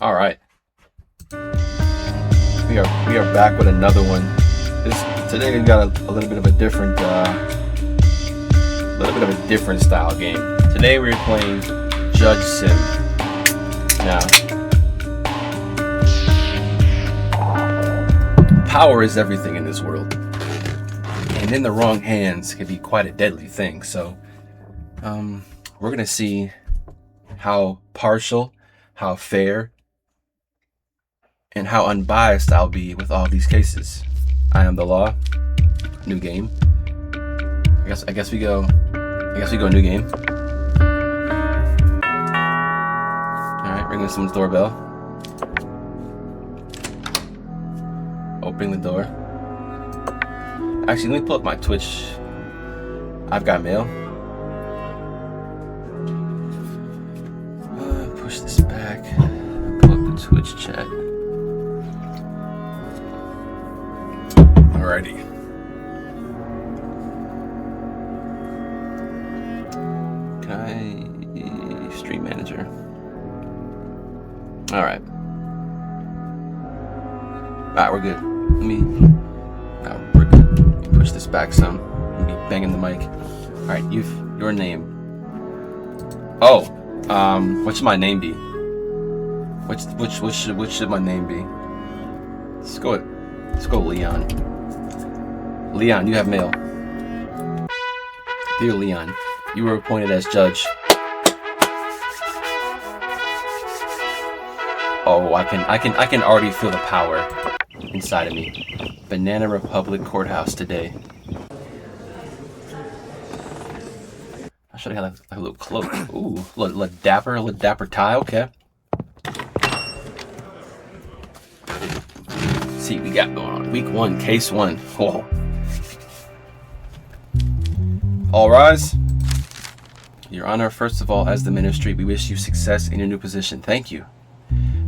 All right, we are back with another one. Today we got a little bit of a different style game. Today we're playing Judge Sim. Now, power is everything in this world, and in the wrong hands can be quite a deadly thing. So, we're gonna see how partial, how fair, and how unbiased I'll be with all these cases. I am the law. New game. I guess we go new game. Alright, ringing someone's doorbell. Opening the door. Actually, let me pull up my Twitch. I've got mail. Push this back. Pull up the Twitch chat. Alrighty. Can I stream manager? Alright. Alright, we're good. We're good. Let me push this back some. Let me banging the mic. Alright, your name. Oh, what should my name be? What should my name be? Let's go Leon. Leon, you have mail. Dear Leon, you were appointed as judge. Oh, I can already feel the power inside of me. Banana Republic Courthouse today. I should have had a little cloak. Ooh, little dapper tie. Okay. Let's see what we got going on. Week 1, case 1. Whoa. All rise. Your Honor, first of all, as the ministry, we wish you success in your new position. Thank you.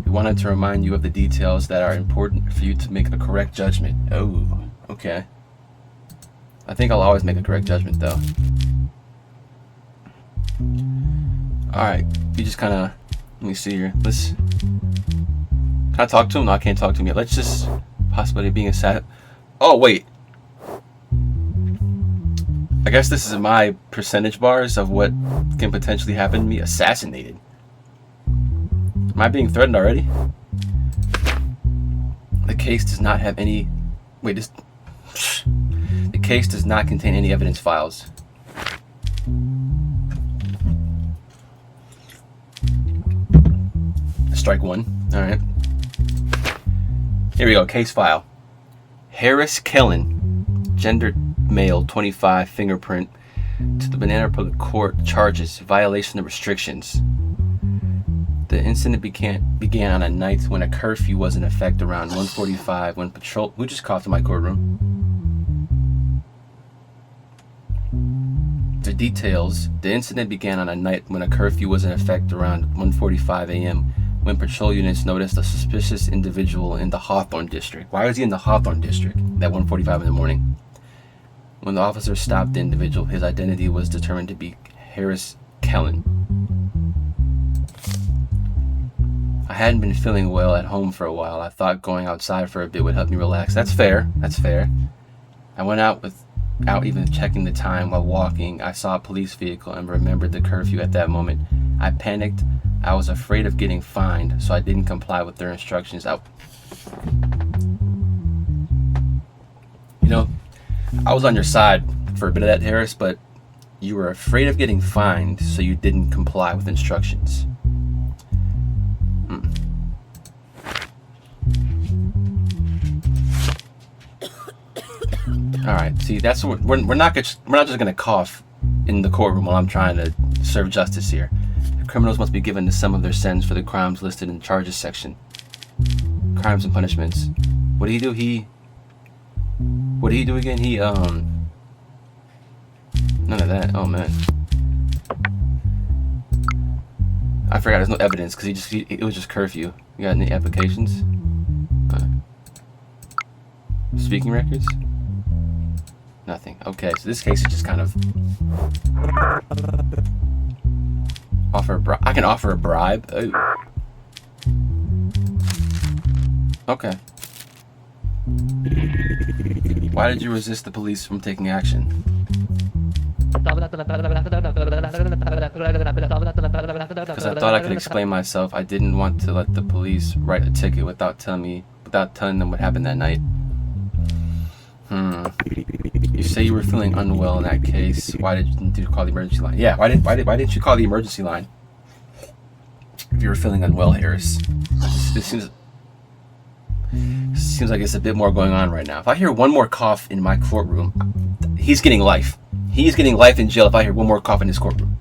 We wanted to remind you of the details that are important for you to make a correct judgment. Oh, okay. I think I'll always make a correct judgment, though. Alright, you just kind of... Let me see here. Can I talk to him? No, I can't talk to him yet. Let's just... Possibility of being a Oh, wait. I guess this is my percentage bars of what can potentially happen to me. Assassinated. Am I being threatened already? The case does not have any... Wait, the case does not contain any evidence files. Strike 1. Alright. Here we go. Case file. Harris Kellen. Gender male, 25, fingerprint. To the Banana Republic Court, charges, violation of restrictions. The incident began on a night when a curfew was in effect around 1:45 when patrol... Who just coughed in my courtroom? The details. The incident began on a night when a curfew was in effect around 1:45 a.m. when patrol units noticed a suspicious individual in the Hawthorne district. Why was he in the Hawthorne district at 1:45 in the morning? When the officers stopped the individual, his identity was determined to be Harris Kellen. I hadn't been feeling well at home for a while. I thought going outside for a bit would help me relax. That's fair. That's fair. I went out without even checking the time while walking. I saw a police vehicle and remembered the curfew at that moment. I panicked. I was afraid of getting fined, so I didn't comply with their instructions. You know, I was on your side for a bit of that, Harris, but you were afraid of getting fined, so you didn't comply with instructions. All right. See, that's what we're not just gonna cough in the courtroom while I'm trying to serve justice here. The criminals must be given the sum of their sentence for the crimes listed in the charges section. Crimes and punishments. What did he do? What did he do again? None of that. Oh man. I forgot. There's no evidence because it was just curfew. You got any applications? Speaking records? Nothing. Okay, so this case is just kind of offer a bribe. I can offer a bribe. Oh. Okay. Why did you resist the police from taking action? Because I thought I could explain myself. I didn't want to let the police write a ticket without telling them what happened that night. You say you were feeling unwell in that case. Why didn't you call the emergency line? Yeah, why didn't you call the emergency line if you were feeling unwell, Harris? This seems like it's a bit more going on right now. If I hear one more cough in my courtroom, he's getting life. He's getting life in jail if I hear one more cough in his courtroom.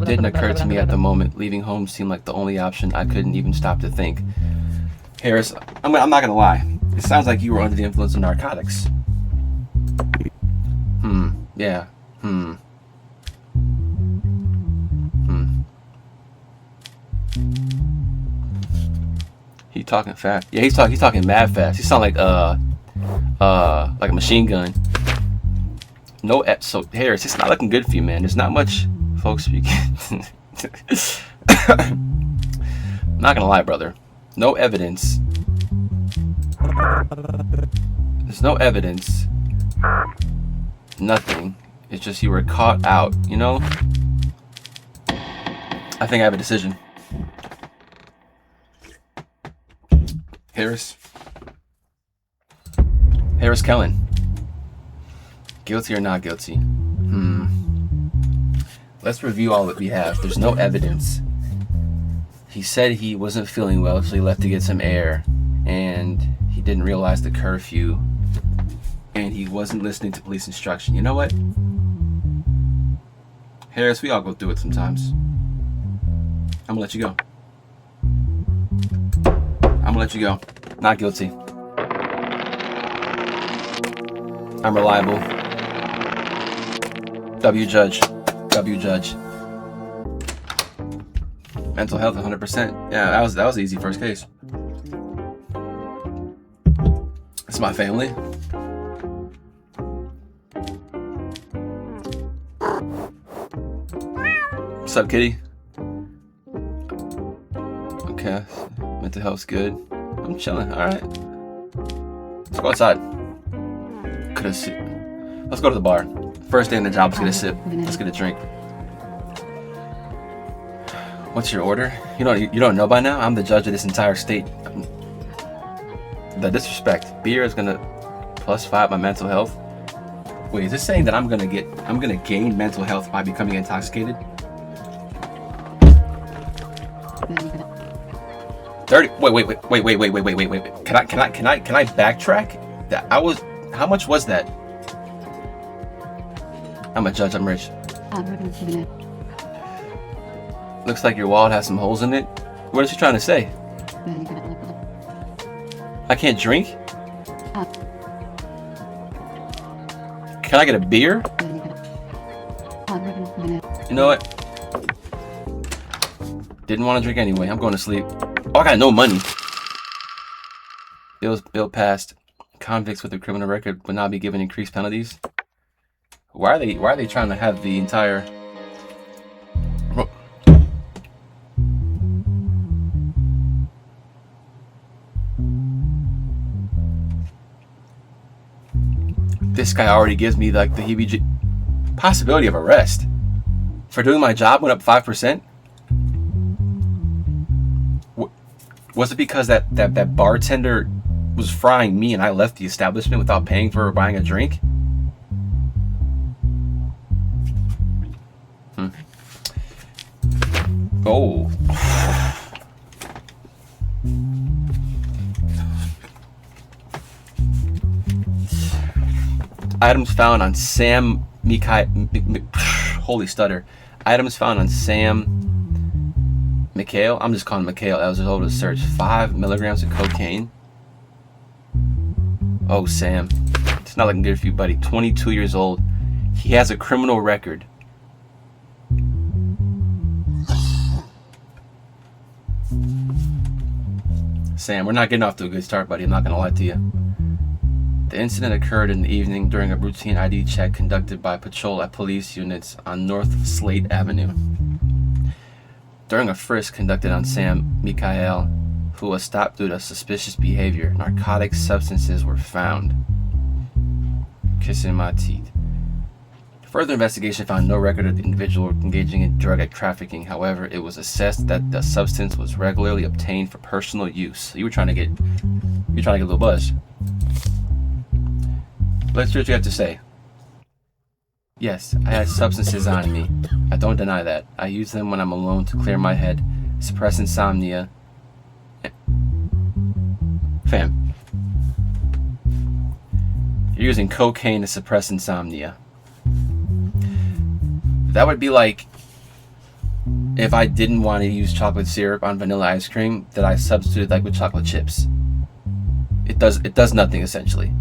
Didn't occur to me at the moment. Leaving home seemed like the only option. I couldn't even stop to think. Harris, I'm not gonna lie. It sounds like you were under the influence of narcotics. Yeah. He talking fast. Yeah, he's talking mad fast. He sound like a machine gun. So Harris, it's not looking good for you, man. There's not much, folks. I'm not gonna lie, brother. No evidence. There's no evidence. Nothing. It's just you were caught out, you know? I think I have a decision. Harris Kellen. Guilty or not guilty? Let's review all that we have. There's no evidence. He said he wasn't feeling well, so he left to get some air. And he didn't realize the curfew. And he wasn't listening to police instruction. You know what? Harris, we all go through it sometimes. I'm gonna let you go. Not guilty. I'm reliable. W judge. Mental health 100%. Yeah, that was the easy first case. It's my family. What's up, kitty? Okay, mental health's good. I'm chilling. All right, let's go outside. Let's go to the bar. First day on the job, let's get a sip. Let's get a drink. What's your order? You don't know by now? I'm the judge of this entire state. The disrespect. Beer is gonna +5 my mental health. Wait, is this saying that I'm gonna gain mental health by becoming intoxicated? 30. Wait. Can I backtrack? How much was that? I'm a judge, I'm rich. Looks like your wallet has some holes in it. What is she trying to say? I can't drink? Can I get a beer? You know what? Didn't want to drink anyway. I'm going to sleep. Oh, I got no money. Bill passed. Convicts with a criminal record would not be given increased penalties. Why are they trying to have the entire... This guy already gives me like the heebie possibility of arrest for doing my job went up 5%. Was it because that bartender was frying me and I left the establishment without paying for or buying a drink? Oh. Items found on Sam holy stutter. Items found on Sam McHale. I'm just calling him McHale. That was his oldest search. 5 milligrams of cocaine. Oh, Sam. It's not looking good for you, buddy. 22 years old. He has a criminal record. Sam, we're not getting off to a good start, buddy. I'm not going to lie to you. The incident occurred in the evening during a routine ID check conducted by patrol at police units on North Slate Avenue. During a frisk conducted on Sam Mikhail, who was stopped due to suspicious behavior, narcotic substances were found. Kissing my teeth. Further investigation found no record of the individual engaging in drug trafficking. However, it was assessed that the substance was regularly obtained for personal use. You were trying to get a little buzz. Let's hear what you have to say. Yes, I had substances on me. I don't deny that. I use them when I'm alone to clear my head, suppress insomnia. Fam, you're using cocaine to suppress insomnia. That would be like if I didn't want to use chocolate syrup on vanilla ice cream that I substituted like with chocolate chips. It does nothing essentially.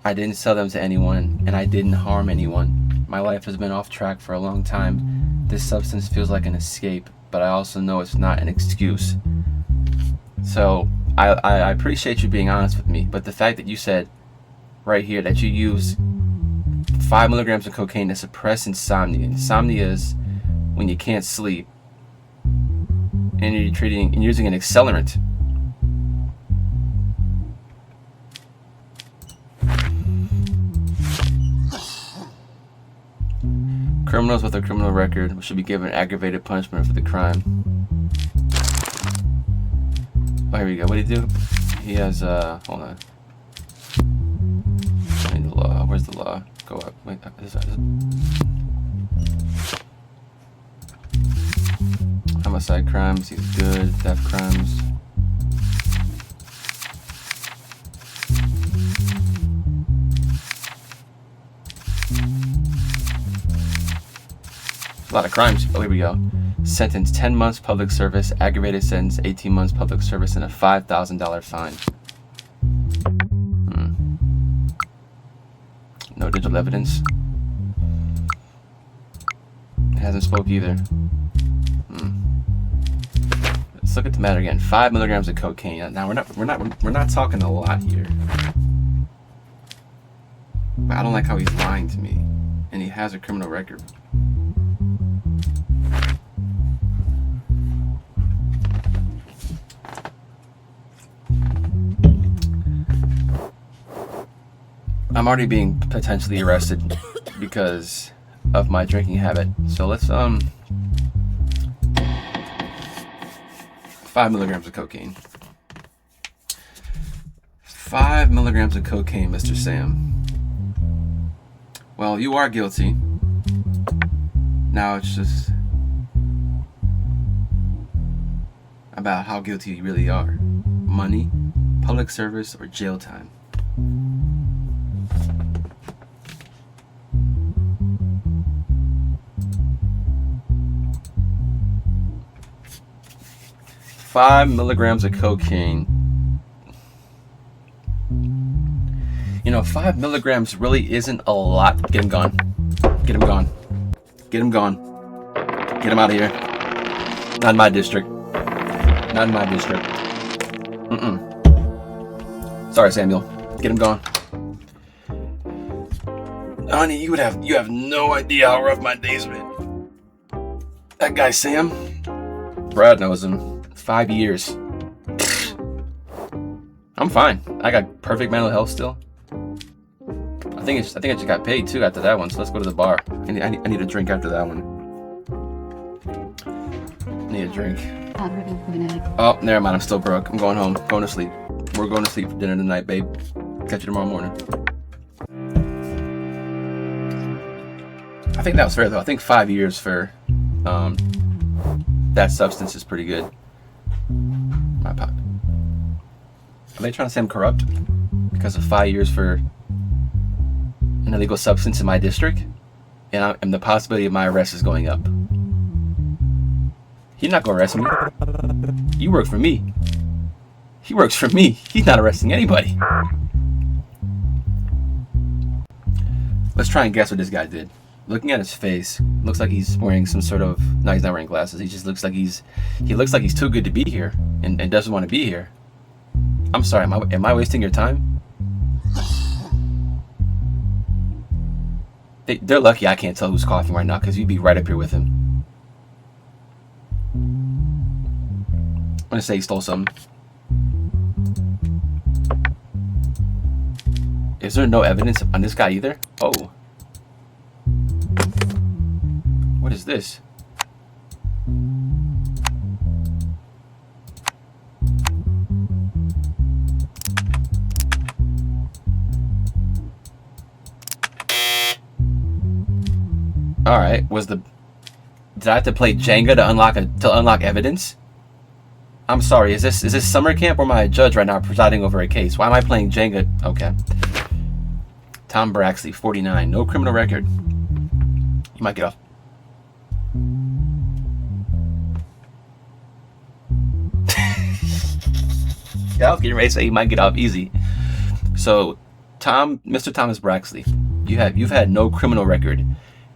I didn't sell them to anyone and I didn't harm anyone. My life has been off track for a long time. This substance feels like an escape, but I also know it's not an excuse. So I appreciate you being honest with me, but the fact that you said right here that you use 5 milligrams of cocaine to suppress insomnia. Insomnia is when you can't sleep and you're using an accelerant. Criminals with a criminal record should be given aggravated punishment for the crime. Oh, here we go. What did he do? He has, hold on. I need the law. Where's the law? Go up. Wait, is it? Homicide crimes, he's good. Theft crimes. A lot of crimes. Oh, here we go. Sentence 10 months public service, aggravated sentence 18 months public service, and a $5,000 fine. No digital evidence. Hasn't spoke either. Let's look at the matter again. 5 milligrams of cocaine. Now we're not talking a lot here. But I don't like how he's lying to me, and he has a criminal record. I'm already being potentially arrested because of my drinking habit. So let's 5 milligrams of cocaine. 5 milligrams of cocaine, Mr. Sam. Well, you are guilty. Now it's just about how guilty you really are. Money, public service, or jail time. Five milligrams of cocaine. You know, 5 milligrams really isn't a lot. Get him gone. Get him gone. Get him gone. Get him out of here. Not in my district. Not in my district. Sorry, Samuel. Get him gone. Honey, you have no idea how rough my day's been. That guy Sam, Brad knows him. 5 years. I'm fine. I got perfect mental health still. I think I just got paid too after that one. So let's go to the bar. I need a drink after that one. I need a drink. Oh, never mind. I'm still broke. I'm going home. Going to sleep. We're going to sleep for dinner tonight, babe. Catch you tomorrow morning. I think that was fair though. I think 5 years for that substance is pretty good. My pot. Are they trying to say I'm corrupt because of 5 years for an illegal substance in my district, and the possibility of my arrest is going up? He's not gonna arrest me. You work for me. He works for me. He's not arresting anybody. Let's try and guess what this guy did. Looking at his face, looks like he's wearing some sort of... No, he's not wearing glasses. He just looks like he's too good to be here and doesn't want to be here. I'm sorry, am I wasting your time? They're lucky I can't tell who's coughing right now because you'd be right up here with him. gonna say he stole something. Is there no evidence on this guy either? Oh. What is this? Alright, did I have to play Jenga to unlock evidence? I'm sorry, is this summer camp or am I a judge right now presiding over a case? Why am I playing Jenga? Okay. Tom Braxley, 49, no criminal record. You might get off. Yeah, I was getting ready to say he might get off easy. So, Mr. Thomas Braxley, you've had no criminal record,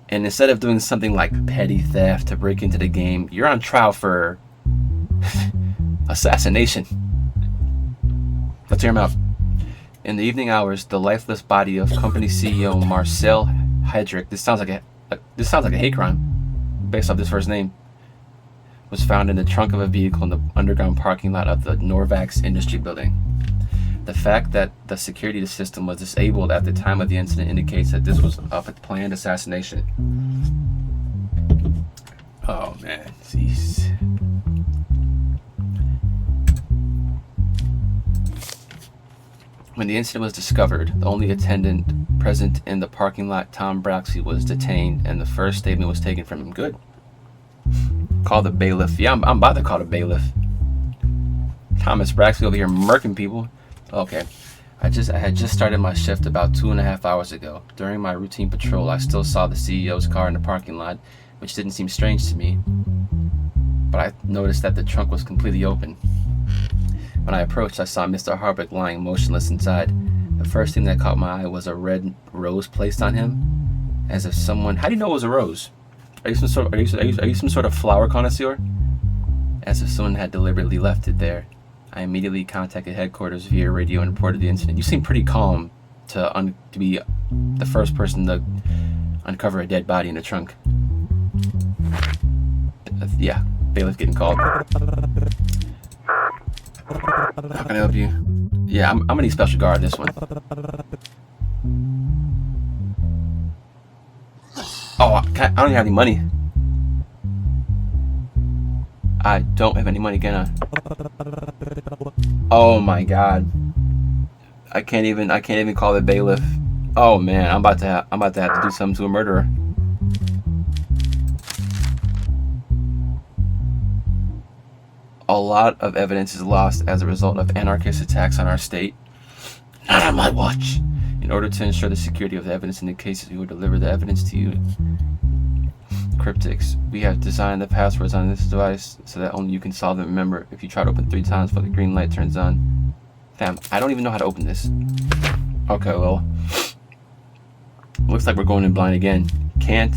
and instead of doing something like petty theft to break into the game, you're on trial for assassination. Let's hear him out. In the evening hours, the lifeless body of company CEO Marcel Hedrick, this sounds like a hate crime based off this first name, was found in the trunk of a vehicle in the underground parking lot of the Norvax Industry Building. The fact that the security system was disabled at the time of the incident indicates that this was a planned assassination. Oh man, jeez. When the incident was discovered, the only attendant present in the parking lot, Tom Braxley, was detained, and the first statement was taken from him. Good. Call the bailiff. Yeah, I'm about to call the bailiff. Thomas Braxley over here murking people. Okay. I had just started my shift about 2.5 hours ago. During my routine patrol, I still saw the CEO's car in the parking lot, which didn't seem strange to me. But I noticed that the trunk was completely open. When I approached, I saw Mr. Harbeck lying motionless inside. The first thing that caught my eye was a red rose placed on him, as if someone. How do you know it was a rose? Are you some sort of flower connoisseur? As if someone had deliberately left it there. I immediately contacted headquarters via radio and reported the incident. You seem pretty calm to be the first person to uncover a dead body in the trunk. Yeah, bailiff getting called. How can I help you? Yeah, I'm gonna need special guard this one. Oh, I don't even have any money. I don't have any money, can I? Oh my god. I can't even call the bailiff. Oh man, I'm about to have to do something to a murderer. A lot of evidence is lost as a result of anarchist attacks on our state. Not on my watch. In order to ensure the security of the evidence in the cases, we will deliver the evidence to you. Cryptics. We have designed the passwords on this device so that only you can solve them. Remember, if you try to open 3 times before the green light turns on. Fam, I don't even know how to open this. Okay, well. Looks like we're going in blind again. We can't,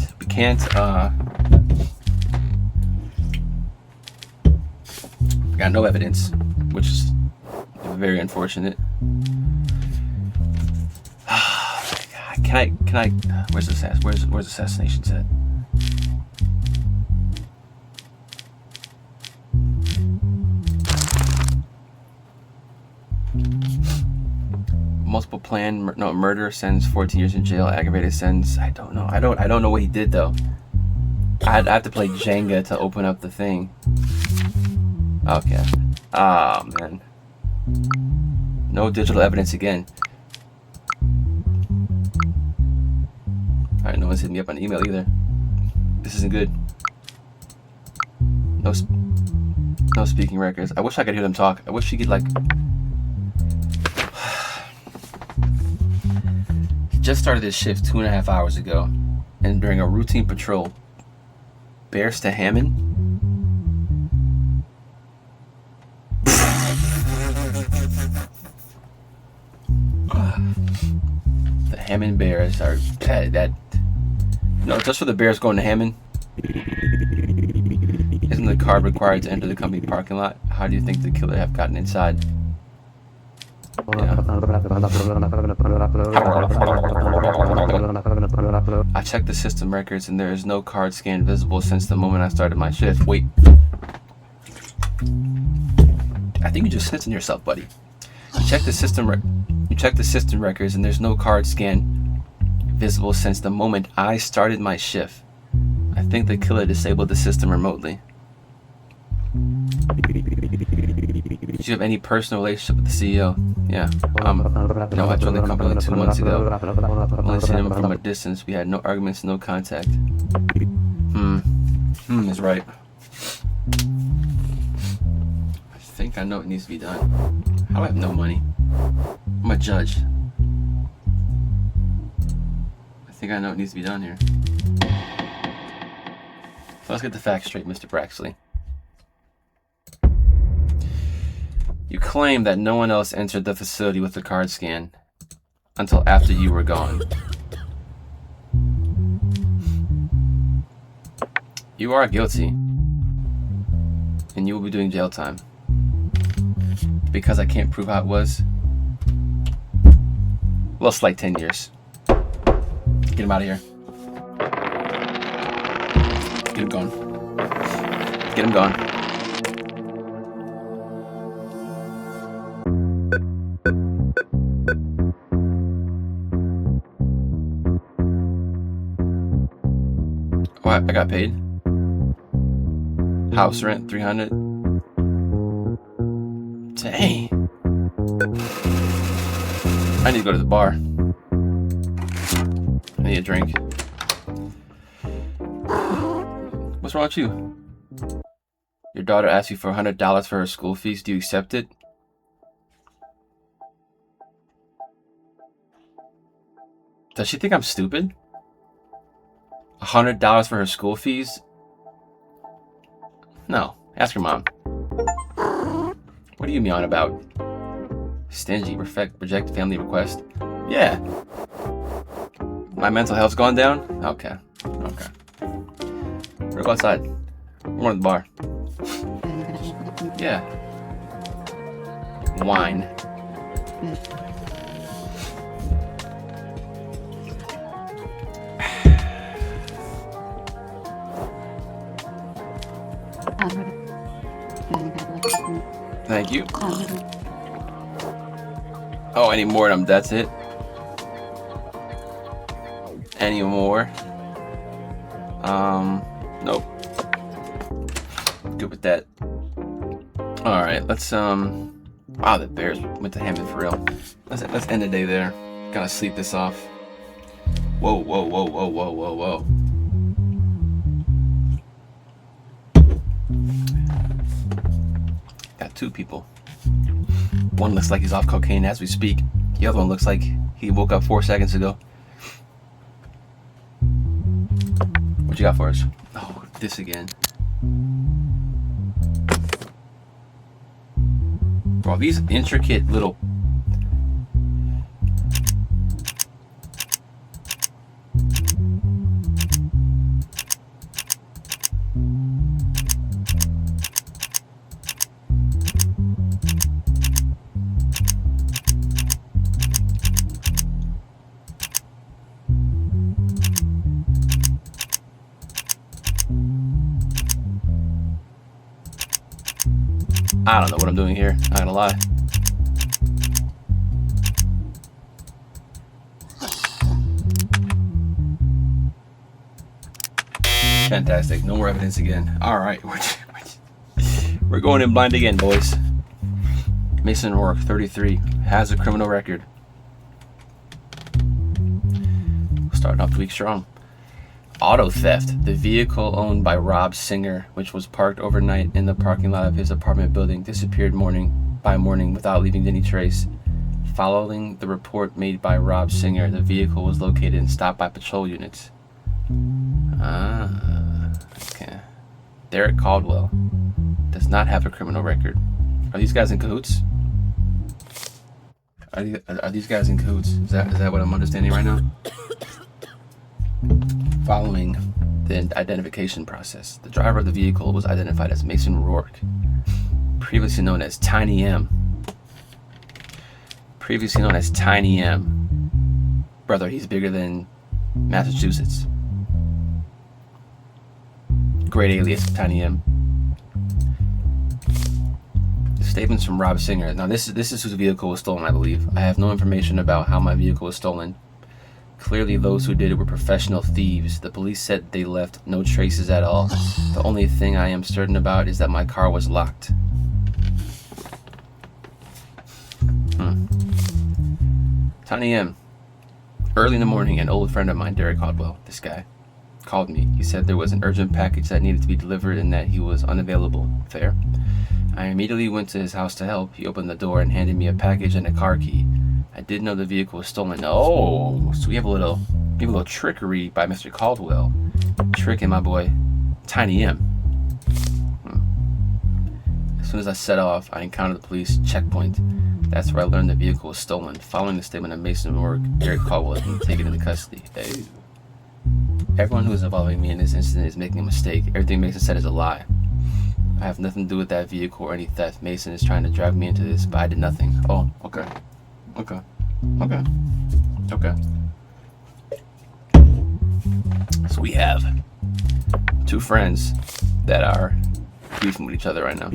we got no evidence, which is very unfortunate. Can I, where's assassination set? Multiple planned murder sends 14 years in jail. Aggravated sentence. I don't know. I don't know what he did though. I have to play Jenga to open up the thing. Okay. Ah man. No digital evidence again. Alright, no one's hitting me up on email either. This isn't good. No speaking records. I wish I could hear them talk. I wish he could like. He just started his shift 2.5 hours ago, and during a routine patrol, bears to Hammond. The Hammond Bears are that. No, just for the Bears going to Hammond. Isn't the card required to enter the company parking lot? How do you think the killer have gotten inside? Yeah. I checked the system records and there is no card scan visible since the moment I started my shift. Wait. I think you just snitched on yourself, buddy. You check the system records, and there's no card scan visible since the moment I started my shift. I think the killer disabled the system remotely. Did you have any personal relationship with the CEO? Yeah. No, I joined the company like 2 months ago. Only seen him from a distance. We had no arguments, no contact. Is right. I think I know what needs to be done. How do I have no money? I'm a judge. I think I know what needs to be done here. So let's get the facts straight, Mr. Braxley. You claim that no one else entered the facility with the card scan until after you were gone. You are guilty, and you will be doing jail time. Because I can't prove how it was, well, it's like 10 years. Get him out of here. Get him gone. Get him gone. Oh, I got paid. House rent, $300. Dang. I need to go to the bar. I need a drink. What's wrong with you? Your daughter asked you for $100 for her school fees. Do you accept it? Does she think I'm stupid? $100 for her school fees? No. Ask your mom. What are you me on about? Stingy, reject family request. Yeah. My mental health's gone down? Okay. We'll go outside. We're going to the bar. Yeah. Wine. Thank you. Oh, any more? That's it. Any more? Nope. Good with that. All right, let's wow, the Bears went to Hammond for real. Let's end the day there. Gotta sleep this off. Whoa. Got 2 people. One looks like he's off cocaine as we speak. The other one looks like he woke up 4 seconds ago. What you got for us? Oh, this again. Bro, these intricate little... I don't know what I'm doing here, not gonna lie. Fantastic, no more evidence again. Alright, we're going in blind again, boys. Mason Rourke, 33, has a criminal record. Starting off the week strong. Auto theft. The vehicle owned by Rob Singer, which was parked overnight in the parking lot of his apartment building, disappeared morning without leaving any trace. Following the report made by Rob Singer, the vehicle was located and stopped by patrol units. Okay. Derek Caldwell does not have a criminal record. Are these guys in cahoots? Are these guys in cahoots? Is that what I'm understanding right now? Following the identification process, the driver of the vehicle was identified as Mason Rourke, previously known as Tiny M. Brother, he's bigger than Massachusetts. Great alias, Tiny M. Statements from Rob Singer. Now this is whose vehicle was stolen, I believe. I have no information about how my vehicle was stolen. Clearly those who did it were professional thieves. The police said they left no traces at all. The only thing I am certain about is that my car was locked. Tiny M. Early in the morning, an old friend of mine, Derek Caldwell, this guy, called me. He said there was an urgent package that needed to be delivered and that he was unavailable. Fair. I immediately went to his house to help. He opened the door and handed me a package and a car key. I did know the vehicle was stolen. Oh, so we have a little trickery by Mr. Caldwell, tricking my boy Tiny M. As soon as I set off, I encountered the police checkpoint. That's where I learned the vehicle was stolen. Following the statement of Mason Work, Derek Caldwell has been taken into custody. Hey. Everyone who is involving me in this incident is making a mistake. Everything Mason said is a lie. I have nothing to do with that vehicle or any theft. Mason is trying to drag me into this, but I did nothing. Oh, okay. Okay. So we have two friends that are beefing with each other right now.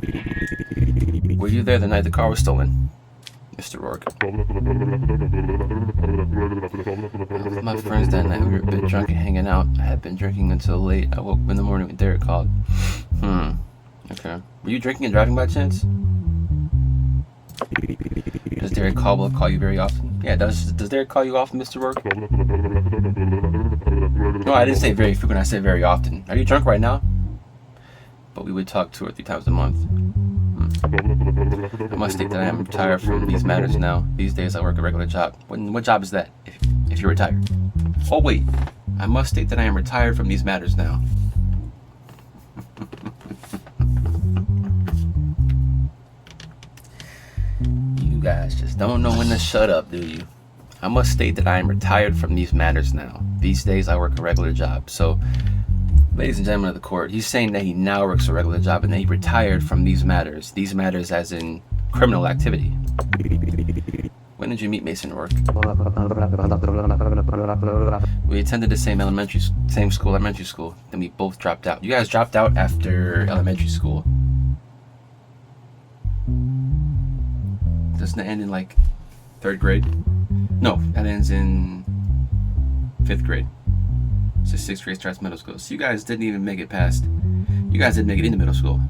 Were you there the night the car was stolen, Mr. Rourke? With my friends that night, we were a bit drunk and hanging out. I had been drinking until late. I woke up in the morning when Derek called. Okay. Were you drinking and driving by chance? Does Derek Caldwell call you very often? Yeah, does Derek call you often, Mr. Rourke? No, I didn't say very frequent, I said very often. Are you drunk right now? But we would talk 2 or 3 times a month. I must state that I am retired from these matters now. These days I work a regular job. What job is that, if you're retired? Oh wait, I must state that I am retired from these matters now. You guys just don't know when to shut up, do you? I must state that I am retired from these matters now. These days I work a regular job. So, ladies and gentlemen of the court, he's saying that he now works a regular job and that he retired from these matters. These matters as in criminal activity. When did you meet Mason Rourke? We attended the same elementary school. Then we both dropped out. You guys dropped out after elementary school. Doesn't it end in like 3rd grade? No, that ends in 5th grade. So 6th grade starts middle school. So you guys didn't even make it past. You guys didn't make it into middle school.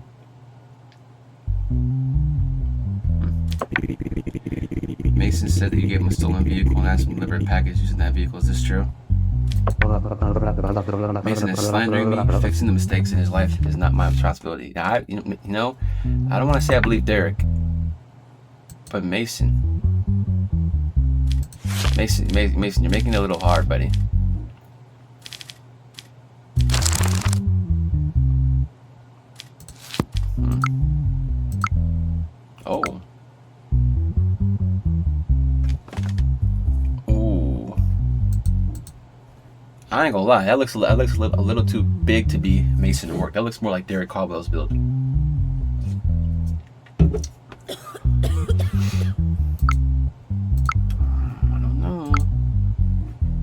Mason said that you gave him a stolen vehicle and asked him to deliver a package using that vehicle. Is this true? Mason is slandering me. Fixing the mistakes in his life is not my responsibility. Now, I don't want to say I believe Derek, but Mason, you're making it a little hard, buddy. Oh. Ooh. I ain't gonna lie. That looks a little too big to be Mason Rourke. That looks more like Derek Caldwell's build.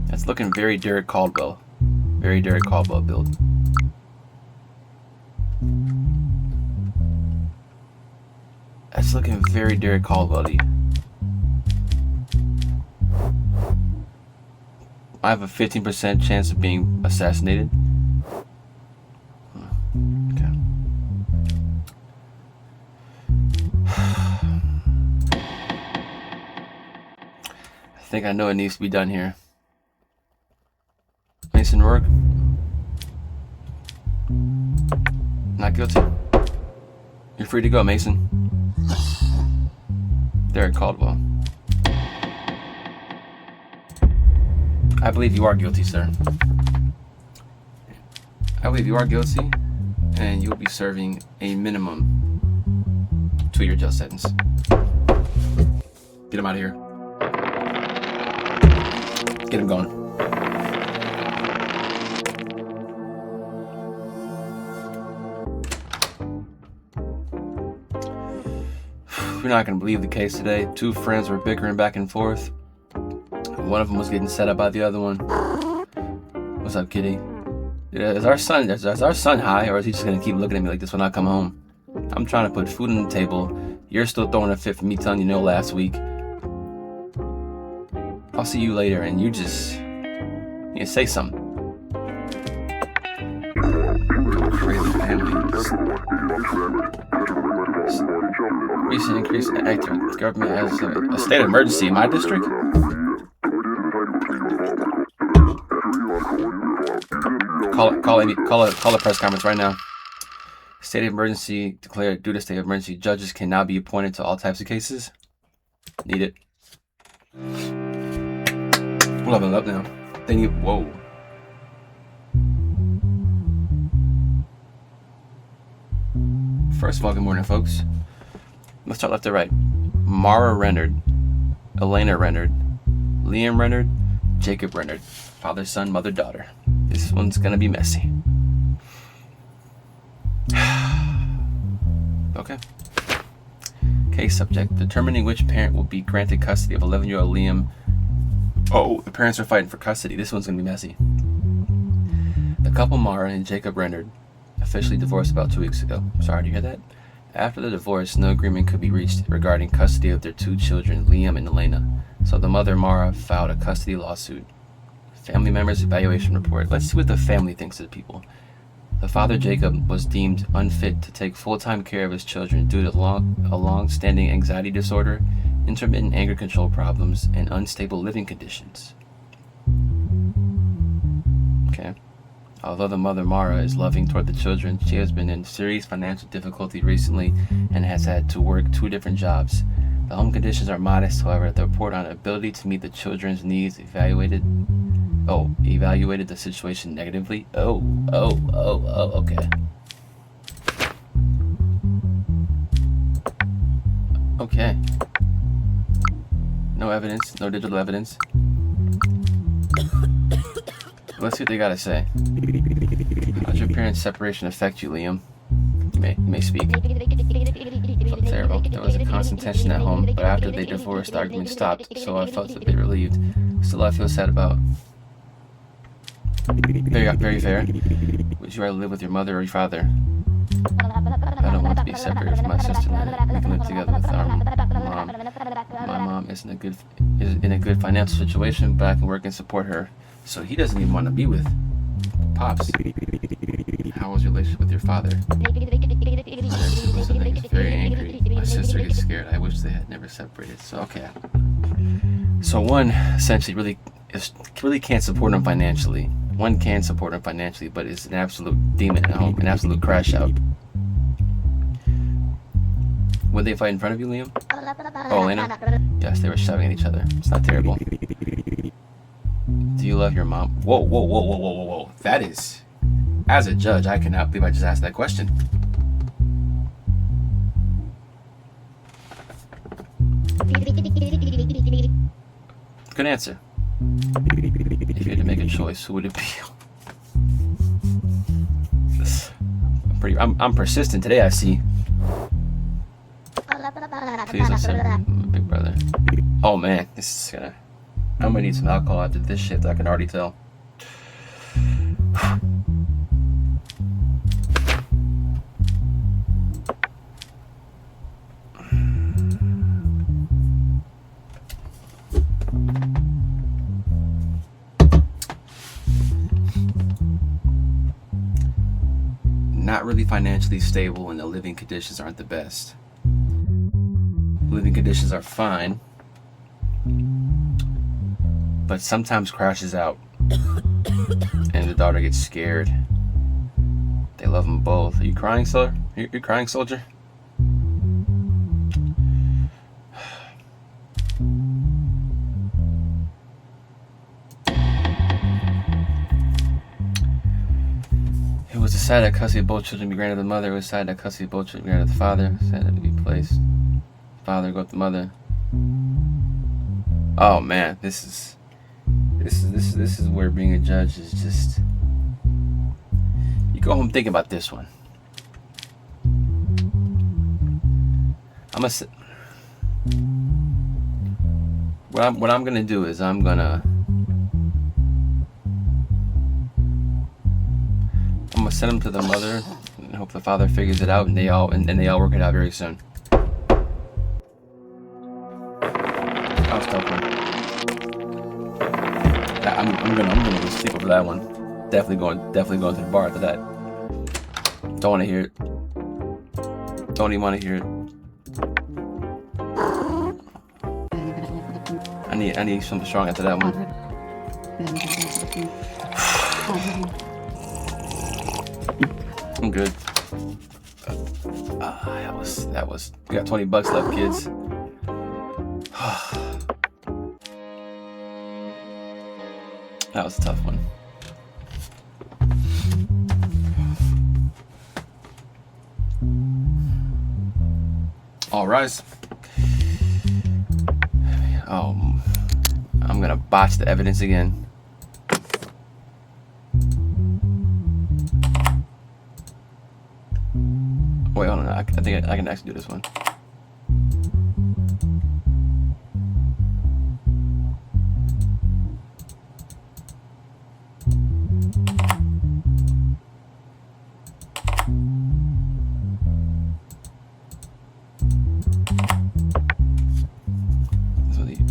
That's looking very Derek Caldwell. Very Derek Caldwell build. That's looking very Derek Caldwell-y. I have a 15% chance of being assassinated. Okay. I think I know what needs to be done here. Mason Rourke? Not guilty. You're free to go, Mason. Derek Caldwell. I believe you are guilty, sir. I believe you are guilty, and you will be serving a minimum 2-year jail sentence. Get him out of here. Get him going. You're not going to believe the case today. 2 friends were bickering back and forth. One of them was getting set up by the other one. What's up, kitty? Is our son high, or is he just going to keep looking at me like this when I come home? I'm trying to put food on the table, You're still throwing a fit for me telling you no last week. I'll see you later, and you say something. Crazy family. Recent increase in active government has a state of emergency in my district. Call a press conference right now. State of emergency declared. Due to state of emergency, judges can now be appointed to all types of cases. Need it. We're leveling up now. They need. Whoa. First fucking morning, folks. Let's start left to right. Mara Renard, Elena Renard, Liam Renard, Jacob Renard. Father, son, mother, daughter. This one's gonna be messy. Okay. Case subject. Determining which parent will be granted custody of 11-year-old Liam. Oh, the parents are fighting for custody. This one's gonna be messy. The couple, Mara and Jacob Renard, officially divorced about 2 weeks ago. Sorry to hear that. After the divorce, no agreement could be reached regarding custody of their 2 children, Liam and Elena. So the mother, Mara, filed a custody lawsuit. Family members' evaluation report. Let's see what the family thinks of the people. The father, Jacob, was deemed unfit to take full-time care of his children due to a long-standing anxiety disorder, intermittent anger control problems, and unstable living conditions. Okay. Although the mother, Mara, is loving toward the children, she has been in serious financial difficulty recently and has had to work 2 different jobs. The home conditions are modest, however. The report on ability to meet the children's needs evaluated the situation negatively. Okay. Okay. No evidence, no digital evidence. Let's see what they gotta say. How does your parents' separation affect you, Liam? You may speak. Felt terrible. There was a constant tension at home, but after they divorced, the argument stopped, so I felt a bit relieved. Still, I feel sad about. Very fair. Would you rather live with your mother or your father? I don't want to be separated from my sister and I. We can live together with our mom. My mom is in a good financial situation, but I can work and support her. So he doesn't even want to be with Pops. How was your relationship with your father? He's very angry. My sister gets scared. I wish they had never separated. So okay. So one essentially really can't support him financially. One can support him financially, but is an absolute demon at home, an absolute crash out. Would they fight in front of you, Liam? Oh, Elena? Yes, they were shouting at each other. It's not terrible. Do you love your mom? Whoa. That is... As a judge, I cannot believe I just asked that question. Good answer. If you had to make a choice, who would it be? I'm persistent today, I see. Please listen, big brother. Oh man, this is gonna... I'm gonna need some alcohol after this shit, I can already tell. Not really financially stable and the living conditions aren't the best. Living conditions are fine, but sometimes crashes out and the daughter gets scared. They love them both. Are you crying, sir? You're crying, soldier? It was decided that custody of both children be granted to the mother. It was decided that custody of both children be granted to the father. It was decided to be placed. Father go with the mother. Oh man, this is where being a judge is just... You go home thinking about this one. What I'm gonna do is I'm gonna send them to the mother and hope the father figures it out and they all work it out very soon. That was a tough one. I'm gonna go sleep over that one. Definitely going to the bar after that. Don't want to hear it. Don't even want to hear it. I need something strong after that one. I'm good. That was. We got $20 left, kids. That was a tough one. All rise. Oh, I'm gonna botch the evidence again. Wait, hold on. I think I can actually do this one.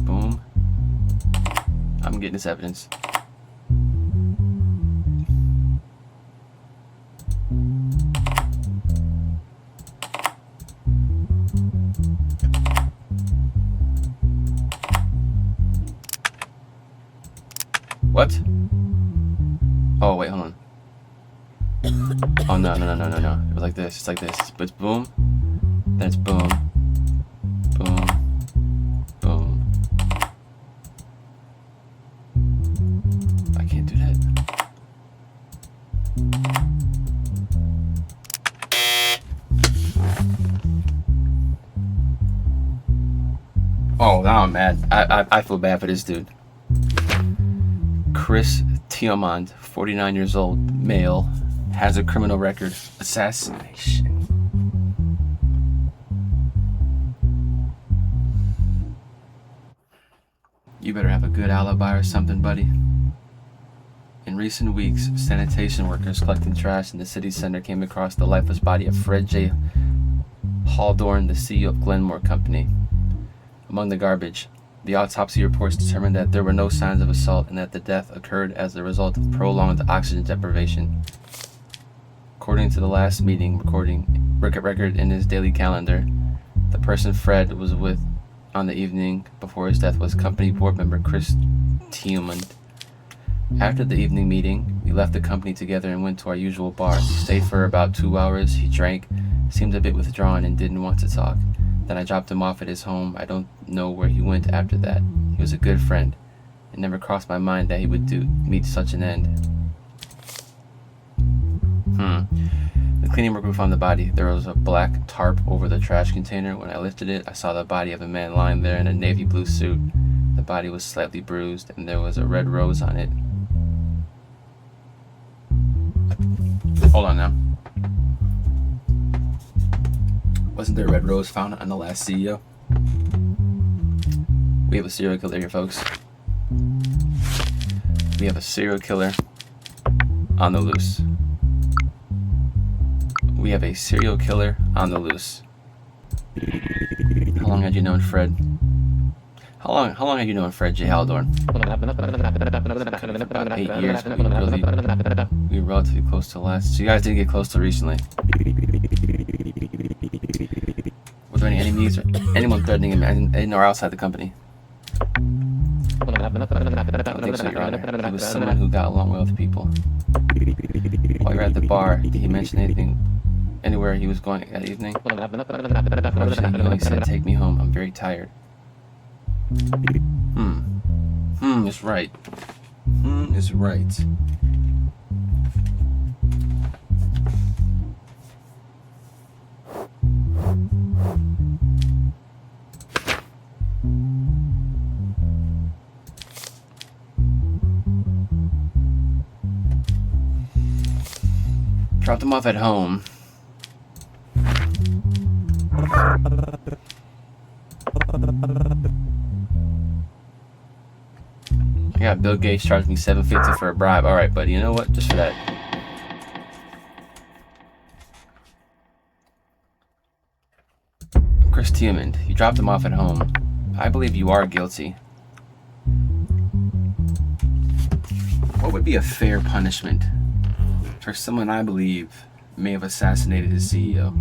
Boom. I'm getting this evidence. What? Oh, wait, hold on. Oh, no. It was like this. It's like this. But it's boom. Then it's boom. Boom. Boom. I can't do that. Oh, now I'm mad. I feel bad for this dude. Chris Tiomond, 49 years old, male, has a criminal record. Assassination. You better have a good alibi or something, buddy. In recent weeks, sanitation workers collecting trash in the city center came across the lifeless body of Fred J. Haldorn, the CEO of Glenmore Company. Among the garbage, the autopsy reports determined that there were no signs of assault and that the death occurred as a result of prolonged oxygen deprivation. According to the last meeting record in his daily calendar, the person Fred was with on the evening before his death was company board member Chris Tiomond. After the evening meeting, we left the company together and went to our usual bar. He stayed for about 2 hours. He drank, seemed a bit withdrawn, and didn't want to talk. Then I dropped him off at his home. I don't know where he went after that. He was a good friend. It never crossed my mind that he would meet such an end. The cleaning worker found the body. There was a black tarp over the trash container. When I lifted it, I saw the body of a man lying there in a navy blue suit. The body was slightly bruised, and there was a red rose on it. Hold on now. Wasn't there a red rose found on the last CEO? We have a serial killer here, folks. We have a serial killer on the loose. We have a serial killer on the loose. How long had you known Fred? How long had you known Fred J. Haldorn? About 8 years. We were relatively close to last. So you guys did get close to recently. Were there any enemies or anyone threatening him in or outside the company? I don't think so, Your Honor. He was someone who got along well with people. While you were at the bar, did he mention anything anywhere he was going that evening? Unfortunately, he only said, "Take me home. I'm very tired." Is right. Is right. Dropped him off at home. I got Bill Gates charged me $750 for a bribe. All right, buddy. You know what? Just for that. Chris Tiomond. You dropped him off at home. I believe you are guilty. What would be a fair punishment for someone I believe may have assassinated his CEO?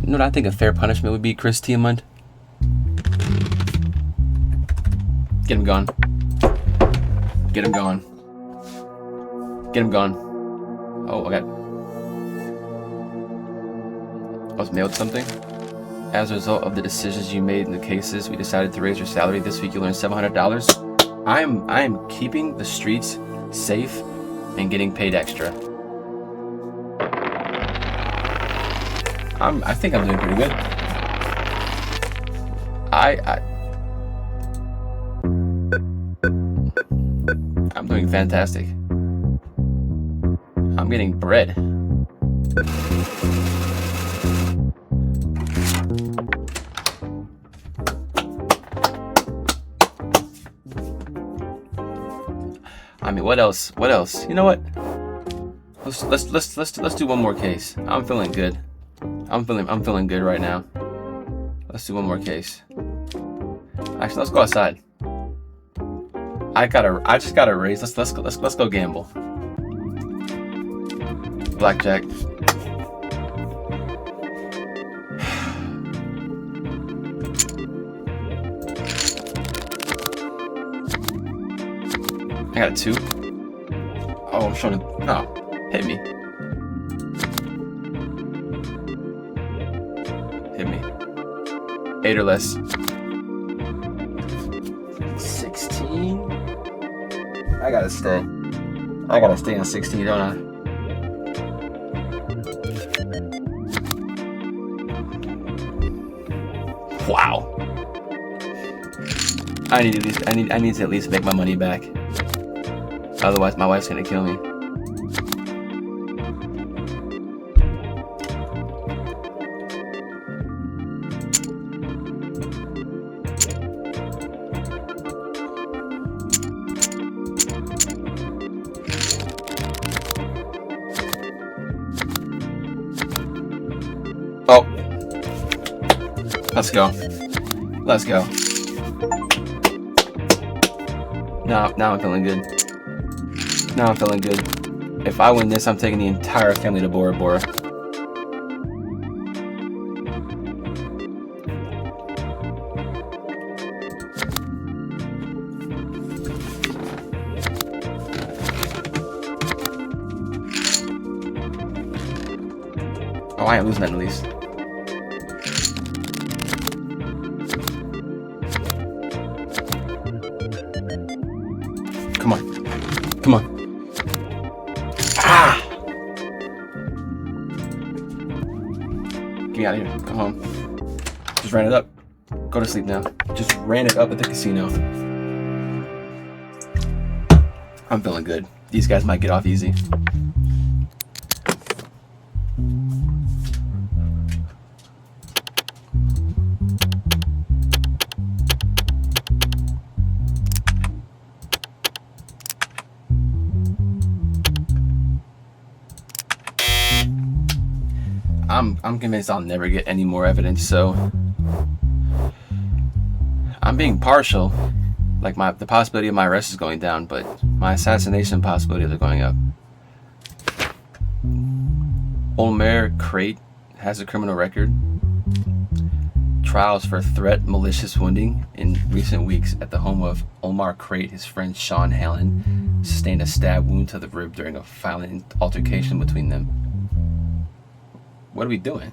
You know what I think a fair punishment would be, Chris Tiamund? Get him gone. Get him gone. Get him gone. Oh, okay. I was mailed something. As a result of the decisions you made in the cases, we decided to raise your salary. This week you earned $700. I am keeping the streets safe and getting paid extra. I think I'm doing pretty good. I'm doing fantastic. I'm getting bread. I mean, what else? What else? You know what? Let's do one more case. I'm feeling good. I'm feeling good right now. Let's do one more case. Actually, let's go outside. I just got a raise. Let's go gamble. Blackjack. I got a 2. Oh, I'm showing. No, hit me. Hit me. 8 or less. 16. I gotta stay. I gotta stay on 16, don't I? Wow. I need to at least make my money back. Otherwise, my wife's gonna kill me. Oh. Let's go. Let's go. Now I'm feeling good. Now I'm feeling good. If I win this, I'm taking the entire family to Bora Bora. Oh, I ain't losing that at least. Come on. Come on. Ah! Get me out of here. Go home. Just ran it up. Go to sleep now. Just ran it up at the casino. I'm feeling good. These guys might get off easy. I'm convinced I'll never get any more evidence, so I'm being partial. Like the possibility of my arrest is going down, but my assassination possibilities are going up. Omer Crate has a criminal record. Trials for threat, malicious wounding in recent weeks at the home of Omar Crate. His friend Sean Hallen sustained a stab wound to the rib during a violent altercation between them. What are we doing?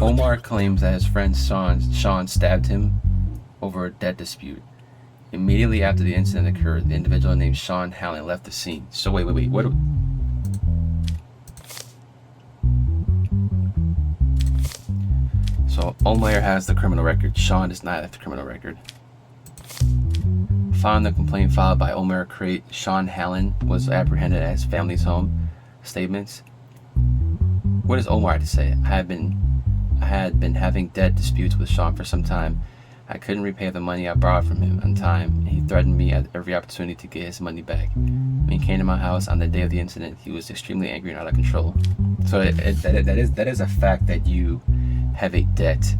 Omar claims that his friend Sean stabbed him over a debt dispute. Immediately after the incident occurred, the individual named Sean Hallen left the scene. So wait. What? So Omar has the criminal record. Sean does not have the criminal record. Following the complaint filed by Omar Crate, Sean Hallen was apprehended at his family's home. Statements. What does Omar have to say? I had been having debt disputes with Sean for some time. I couldn't repay the money I borrowed from him on time, and he threatened me at every opportunity to get his money back. When he came to my house on the day of the incident, he was extremely angry and out of control. So that is a fact that you have a debt,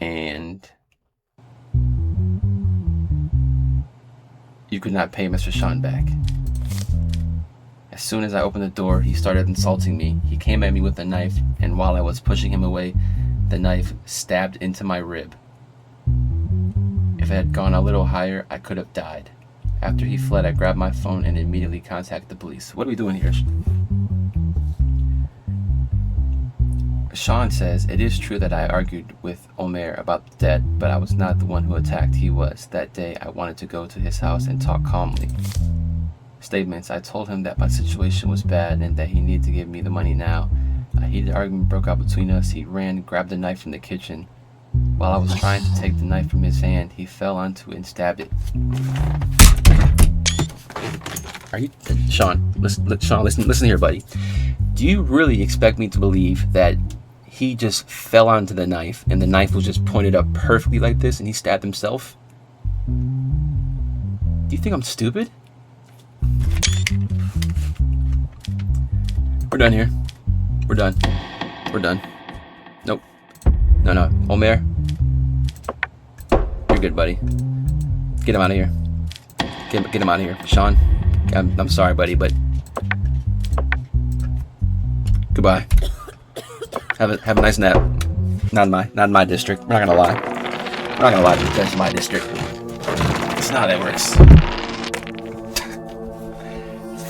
and you could not pay Mr. Sean back. As soon as I opened the door, he started insulting me. He came at me with a knife, and while I was pushing him away, the knife stabbed into my rib. If it had gone a little higher, I could have died. After he fled, I grabbed my phone and immediately contacted the police. What are we doing here? Sean says, it is true that I argued with Omer about the debt, but I was not the one who attacked. He was. That day, I wanted to go to his house and talk calmly. Statements. I told him that my situation was bad and that he needed to give me the money now. A heated argument broke out between us. He ran, grabbed a knife from the kitchen. While I was trying to take the knife from his hand, he fell onto it and stabbed it. Are you, Sean? Listen here, buddy. Do you really expect me to believe that he just fell onto the knife and the knife was just pointed up perfectly like this and he stabbed himself? Do you think I'm stupid? We're done here. We're done. We're done. Nope. No. Omer. You're good, buddy. Get him out of here. Get him out of here. Sean, I'm sorry, buddy, but goodbye. Have a nice nap. Not in my district. We're not gonna lie. We're not gonna lie to you. That's my district. It's not how that works.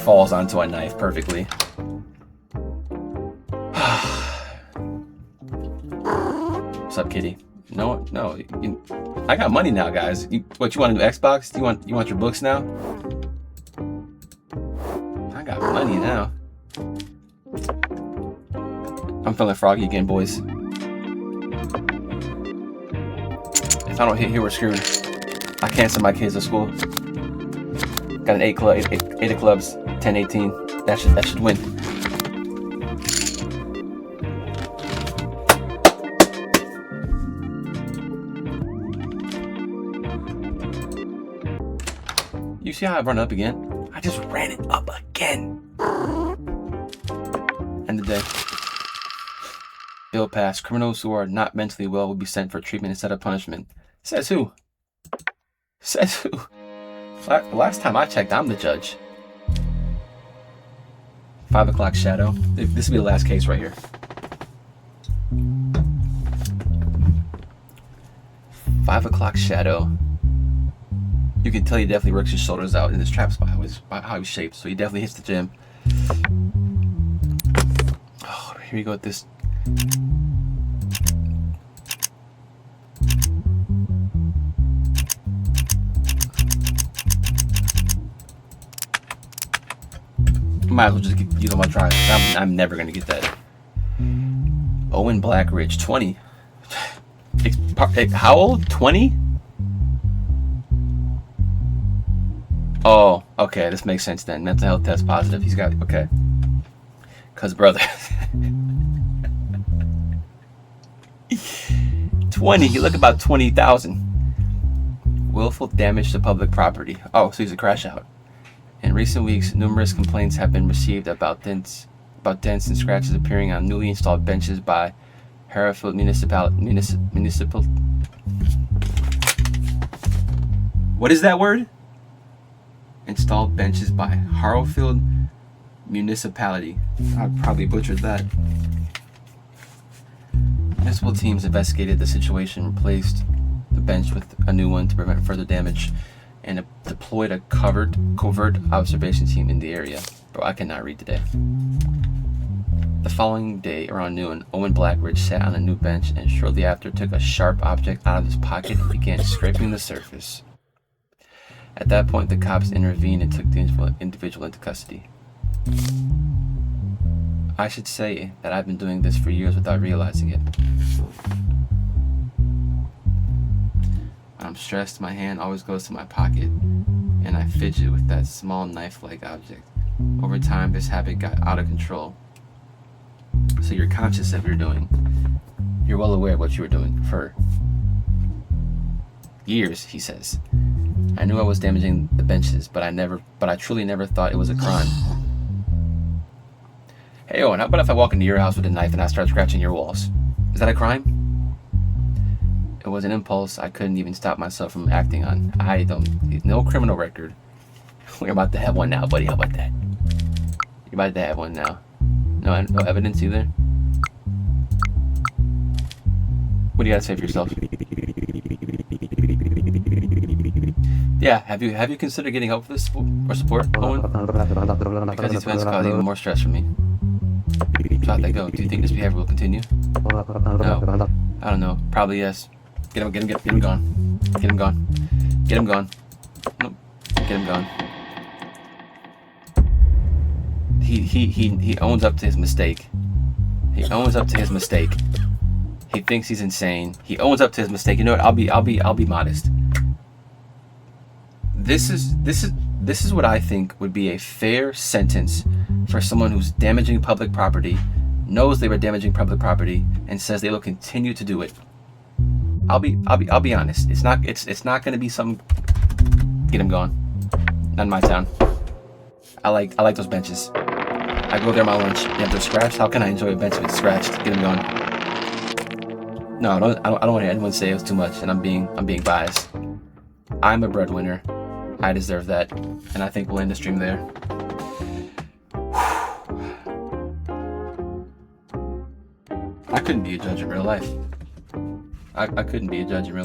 Falls onto a knife perfectly. What's up, kitty? No. I got money now, guys. You want a new Xbox? You want your books now? I got money now. I'm feeling froggy again, boys. If I don't hit here, we're screwed. I can't send my kids to school. Got an 8 of clubs, 10, 18. That should win. You see how I run up again? I just ran it up again. End of day. Bill passed. Criminals who are not mentally well will be sent for treatment instead of punishment. Says who? Says who? Last time I checked, I'm the judge. 5 o'clock shadow. This will be the last case right here. 5 o'clock shadow. You can tell he definitely works his shoulders out in his trap spot, by how he's shaped. So he definitely hits the gym. Oh, here we go with this. Might as well just use on my drive. I'm never gonna get that. Owen Blackridge, 20. How old? 20? Oh, okay, this makes sense then. Mental health test positive. He's got, okay. Cause brother. 20, he look about 20,000. Willful damage to public property. Oh, so he's a crash out. In recent weeks, numerous complaints have been received about dents and scratches appearing on newly installed benches by Hereford Municipal. What is that word? Installed benches by Harrowfield Municipality. I probably butchered that. Municipal teams investigated the situation, replaced the bench with a new one to prevent further damage, and deployed a covert observation team in the area. Bro, I cannot read today. The following day, around noon, Owen Blackridge sat on a new bench and shortly after took a sharp object out of his pocket and began scraping the surface. At that point, the cops intervened and took the individual into custody. I should say that I've been doing this for years without realizing it. When I'm stressed, my hand always goes to my pocket, and I fidget with that small knife-like object. Over time, this habit got out of control. So you're conscious of what you're doing. You're well aware of what you were doing for years, he says. I knew I was damaging the benches, but I truly never thought it was a crime. Hey Owen, how about if I walk into your house with a knife and I start scratching your walls? Is that a crime? was an impulse I couldn't even stop myself from acting on. No criminal record. We're about to have one now, buddy. How about that? You're about to have one now. No evidence either. What do you gotta say for yourself? Yeah, have you considered getting help for this or support, Owen? Because these events cause even more stress for me. So how'd that go? Do you think this behavior will continue? No. I don't know. Probably yes. Get him gone. Get him gone. Get him gone. Nope. Get him gone. He owns up to his mistake. He owns up to his mistake. He thinks he's insane. He owns up to his mistake. You know what? I'll be modest. This is what I think would be a fair sentence for someone who's damaging public property, knows they were damaging public property, and says they will continue to do it. I'll be honest. It's not going to be some. Get him gone. Not in my town. I like those benches. I go there on my lunch. If they're scratched, how can I enjoy a bench if it's scratched? Get him gone. No, I don't want to hear anyone say it was too much, and I'm being biased. I'm a breadwinner. I deserve that, and I think we'll end the stream there. I couldn't be a judge in real life. I couldn't be a judge in real life.